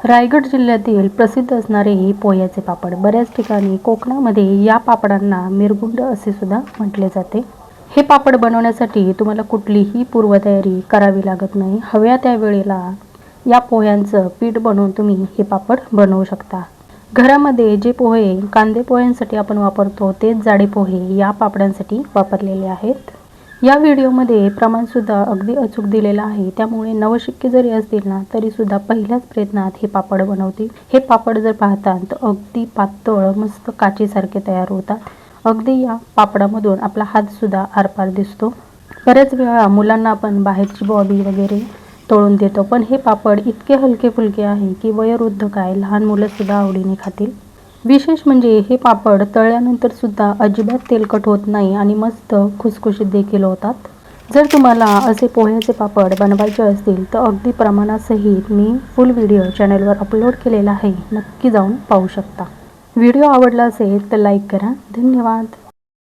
रायगड जिल्ह्यातील प्रसिद्ध असणारे हे पोह्याचे पापड. बऱ्याच ठिकाणी कोकणामध्ये या पापडांना मिरगुंड असे सुद्धा म्हटले जाते. हे पापड बनवण्यासाठी तुम्हाला कुठलीही पूर्वतयारी करावी लागत नाही. हव्या त्या वेळेला या पोह्यांचं पीठ बनवून तुम्ही हे पापड बनवू शकता. घरामध्ये जे पोहे कांदे पोह्यांसाठी आपण वापरतो तेच जाडे पोहे या पापडांसाठी वापरलेले आहेत. या व्हिडिओमध्ये प्रमाणसुद्धा अगदी अचूक दिलेलं आहे, त्यामुळे नवशिक्के जरी असतील ना तरीसुद्धा पहिल्याच प्रयत्नात हे पापड बनवतील. हे पापड जर पाहता तर अगदी पातळ मस्त काचेसारखे तयार होतात. अगदी या पापडामधून आपला हातसुद्धा आरपार दिसतो. बऱ्याच वेळा मुलांना आपण बाहेरची बॉबी वगैरे तळून देतो, पण हे पापड इतके हलके फुलके आहे की वयोवृद्ध काय लहान मुलंसुद्धा आवडीने खातील. विशेष म्हणजे हे पापड तळल्यानंतर सुद्धा अजिबात तेलकट होत नाही आणि मस्त खुसखुशीत देखील होतात. जर तुम्हाला असे पोह्याचे पापड बनवायचे असतील तर अगदी प्रमाणासहित मी फुल व्हिडिओ चॅनलवर अपलोड केलेला आहे, नक्की जाऊन पाहू शकता. व्हिडिओ आवडला असेल तर लाईक करा. धन्यवाद.